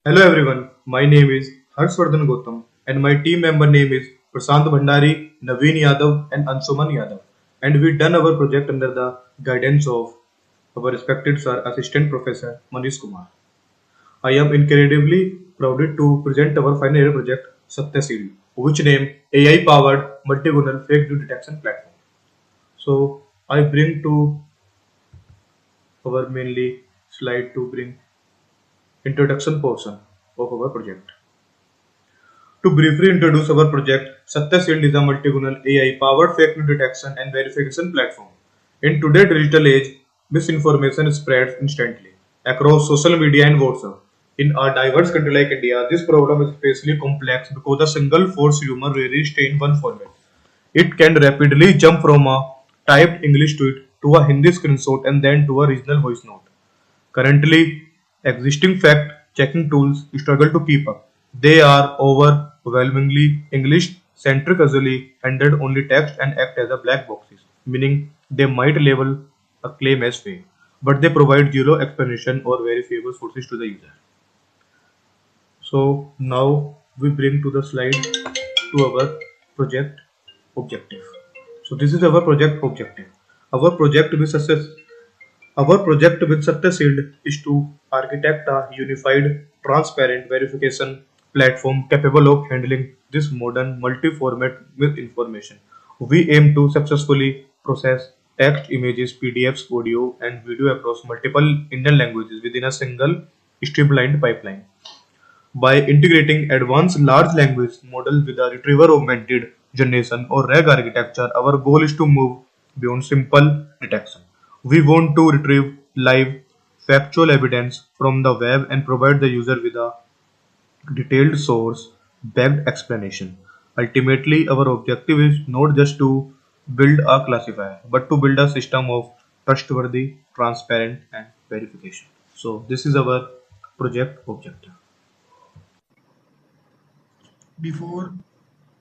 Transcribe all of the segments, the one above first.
Hello everyone, my name is Harshvardhan Gautam and my team member name is Prasant Bhandari, Naveen Yadav and Ansuman Yadav, and we done our project under the guidance of our respected sir Assistant Professor Manish Kumar. I am incredibly proud to present our final year project Satyashied, which name AI powered multilingual fake news detection platform. So I bring to our mainly slide to bring introduction portion of our project. To briefly introduce our project, Satyashield is a multilingual AI-powered fake news detection and verification platform. In today's digital age, misinformation spreads instantly across social media and WhatsApp. In a diverse country like India, this problem is especially complex because a single force humor rarely stays in one format. It can rapidly jump from a typed English tweet to a Hindi screenshot and then to a regional voice note. Currently, existing fact-checking tools struggle to keep up. They are overwhelmingly English-centric, usually handle only text and act as a black boxes, meaning they might label a claim as fake, but they provide zero explanation or verifiable sources to the user. So now we bring to the slide to our project objective. So this is our project objective. Our project with success Our project with Satyashield is to architect a unified, transparent verification platform capable of handling this modern multi-format with information. We aim to successfully process text, images, PDFs, audio, and video across multiple Indian languages within a single streamlined pipeline. By integrating advanced large language model with a retriever-augmented generation or RAG architecture, our goal is to move beyond simple detection. We want to retrieve live, factual evidence from the web and provide the user with a detailed source-backed explanation. Ultimately, our objective is not just to build a classifier, but to build a system of trustworthy, transparent, and verification. So, this is our project objective. Before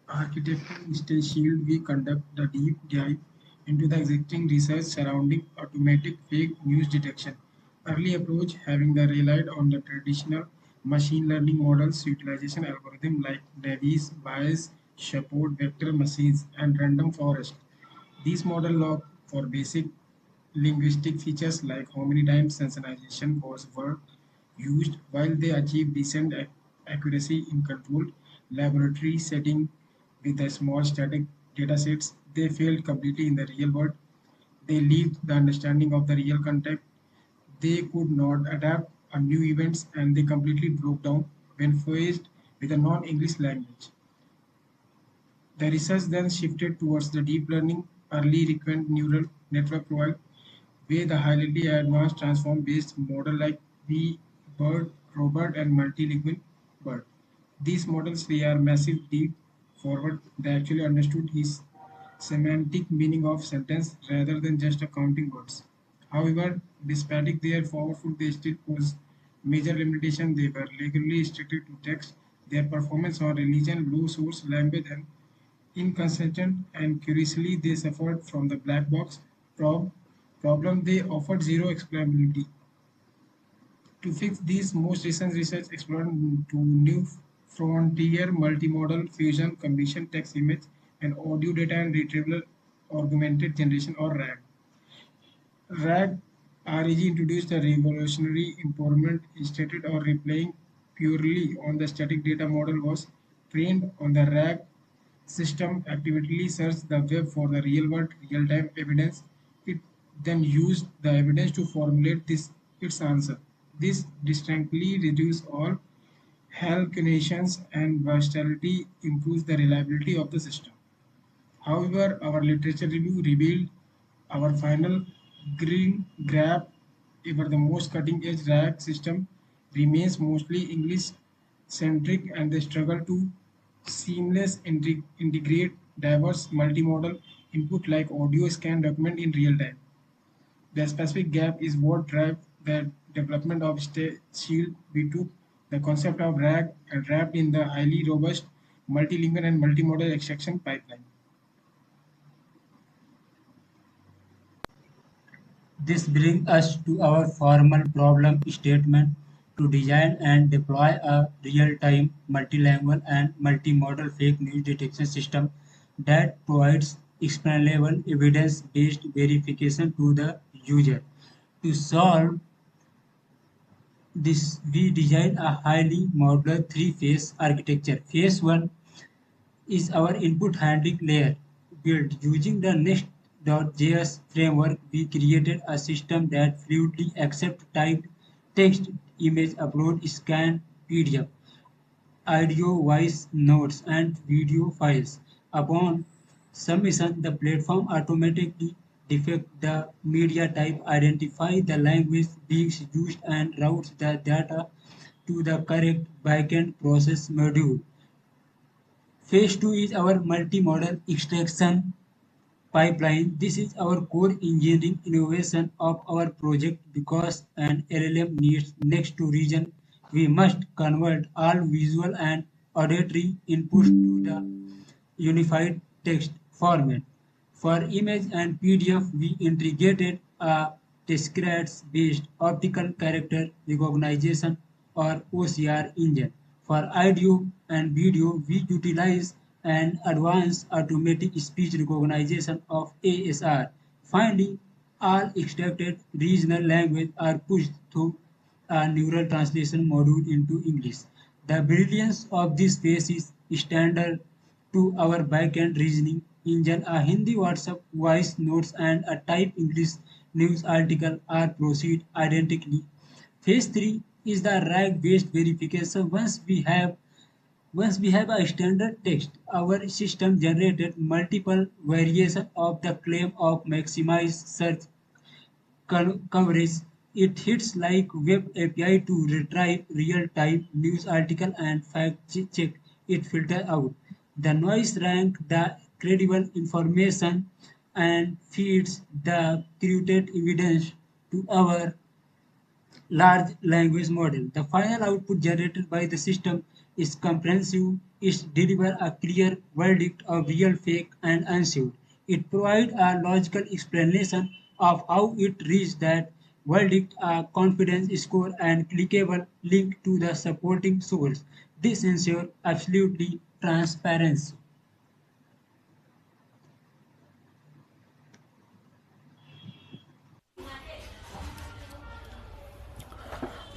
architecting State Shield, we conduct a deep dive into the existing research surrounding automatic fake news detection. Early approach having the relied on the traditional machine learning models utilization algorithm like Davis, Bayes, support vector machines, and random forest. These models log for basic linguistic features like how many times synchronization was word used. While they achieve decent accuracy in controlled laboratory setting with a small static datasets, they failed completely in the real world. They leave the understanding of the real context. They could not adapt a new events and they completely broke down when faced with a non-English language. The research then shifted towards the deep learning early recurrent neural network provide where the highly advanced transform-based model like B-Bird, Robert, and multilingual Bird. These models they are massive deep forward. They actually understood his semantic meaning of sentence rather than just counting words. However, despite their powerful, they still pose major limitation. They were legally restricted to text. Their performance on religion, low source language, and inconsistent, and curiously, they suffered from the black box prob problem. They offered zero explainability. To fix these, most recent research explored to new frontier multimodal fusion combination text image and audio data and retrieval augmented generation or RAG. RAG RAG introduced a revolutionary improvement instead of relying purely on the static data model was trained on the RAG system actively searched the web for the real-world, real-time evidence. It then used the evidence to formulate its answer. This distinctly reduces all hallucinations and versatility improves the reliability of the system. However, our literature review revealed our final green grab ever the most cutting-edge RAG system remains mostly English-centric and they struggle to integrate diverse multimodal input like audio scan document in real time. The specific gap is what drive the development of Shield. We took the concept of RAG and wrapped in the highly robust multilingual and multimodal extraction pipeline. This brings us to our formal problem statement. to design and deploy a real-time, multilingual, and multimodal fake news detection system that provides explainable, evidence-based verification to the user. To solve this, we designed a highly modular three-phase architecture. Phase 1 is our input handling layer. Built using the Next.js framework, we created a system that fluidly accepts typed text, image, upload, scan, PDF, audio, voice notes, and video files. Upon submission, the platform automatically detects the media type, identify the language being used, and routes the data to the correct backend process module. Phase 2 is our multimodal extraction pipeline. This is our core engineering innovation of our project because an LLM needs next to region. We must convert all visual and auditory inputs to the unified text format. For image and PDF, we integrated a discrete-based optical character recognition or OCR engine. For audio and video, we utilize an advanced automatic speech recognition of ASR. Finally, all extracted regional language are pushed through a neural translation module into English. The brilliance of this phase is standard to our backend reasoning engine. A Hindi WhatsApp voice notes and a type English news article are proceed identically. Phase 3 is the RAG based verification. Once we have a standard text, our system generated multiple variations of the claim of maximize search coverage. It hits like web API to retrieve real-time news article and fact-check it filter out. The noise rank the credible information and feeds the curated evidence to our large language model. The final output generated by the system is comprehensive. It delivers a clear verdict of real, fake, and unsure. It provides a logical explanation of how it reached that verdict, a confidence score, and clickable link to the supporting source. This ensures absolutely transparency.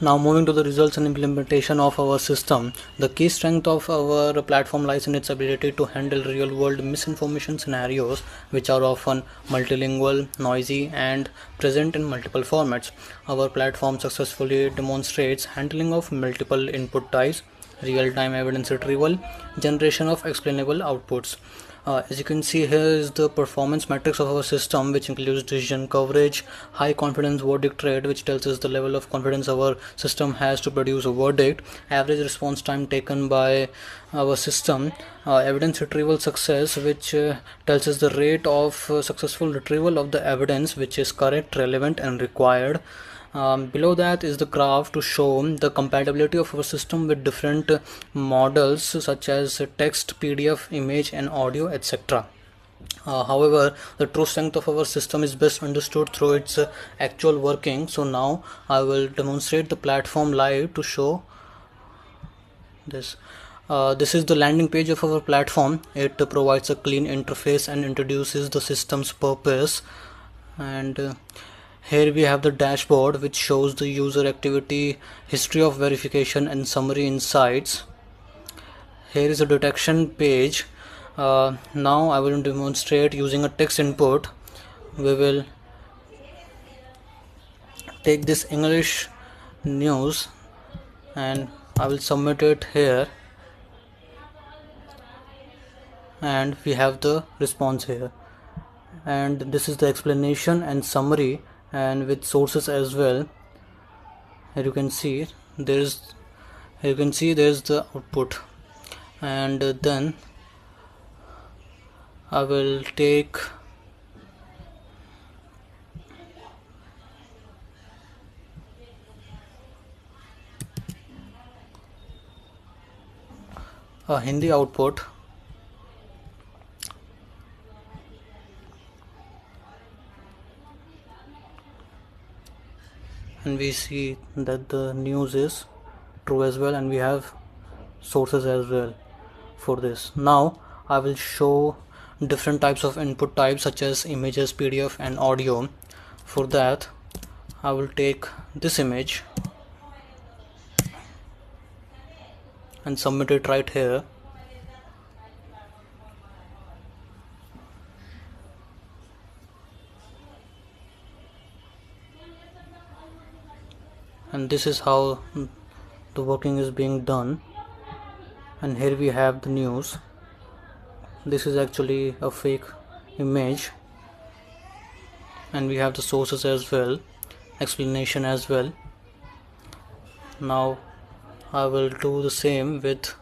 Now moving to the results and implementation of our system, the key strength of our platform lies in its ability to handle real-world misinformation scenarios, which are often multilingual, noisy, and present in multiple formats. Our platform successfully demonstrates handling of multiple input types, real-time evidence retrieval, generation of explainable outputs. As you can see, here is the performance metrics of our system, which includes decision coverage, high confidence verdict rate, which tells us the level of confidence our system has to produce a verdict, average response time taken by our system, evidence retrieval success, which tells us the rate of successful retrieval of the evidence which is correct, relevant, and required. Below that is the graph to show the compatibility of our system with different models such as text, PDF, image, and audio, etc. However, the true strength of our system is best understood through its actual working. So now I will demonstrate the platform live to show this. This is the landing page of our platform. It provides a clean interface and introduces the system's purpose. And here we have the dashboard, which shows the user activity, history of verification, and summary insights. Here is a detection page. Now I will demonstrate using a text input. We will take this English news and I will submit it here, and we have the response here. And this is the explanation and summary, and with sources as well. Here you can see there's the output. And then I will take a Hindi output, and we see that the news is true as well, and we have sources as well for this. Now I will show different types of input types such as images, PDF and audio. For that I will take this image and submit it right here. And this is how the working is being done. And here we have the news. This is actually a fake image, and we have the sources as well, explanation as well. Now I will do the same with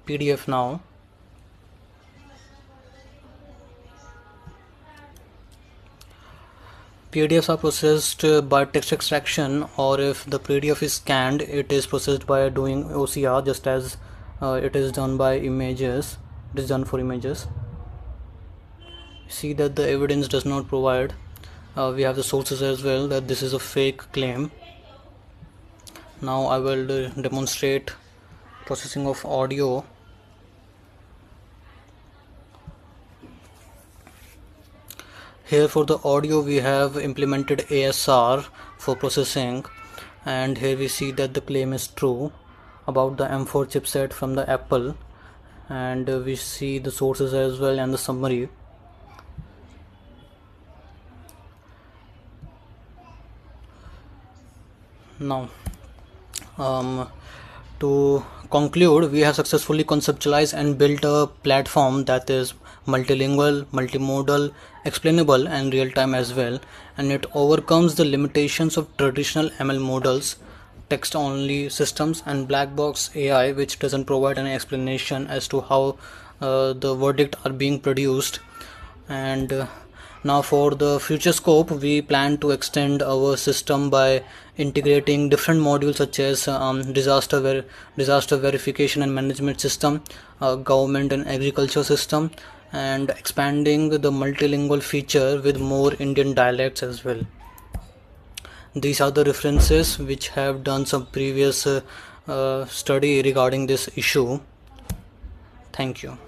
PDF now. PDFs are processed by text extraction, or if the PDF is scanned, it is processed by doing OCR, just as it is done by images. It is done for images. See that the evidence does not provide. We have the sources as well that this is a fake claim. Now I will demonstrate processing of audio. Here for the audio we have implemented ASR for processing, and here we see that the claim is true about the M4 chipset from the Apple, and we see the sources as well and the summary. Now to conclude, we have successfully conceptualized and built a platform that is multilingual, multimodal, explainable and real-time as well, and it overcomes the limitations of traditional ML models, text-only systems and black box AI, which doesn't provide any explanation as to how the verdict are being produced. And now for the future scope, we plan to extend our system by integrating different modules such as disaster verification and management system, government and agriculture system, and expanding the multilingual feature with more Indian dialects as well. These are the references which have done some previous study regarding this issue. Thank you.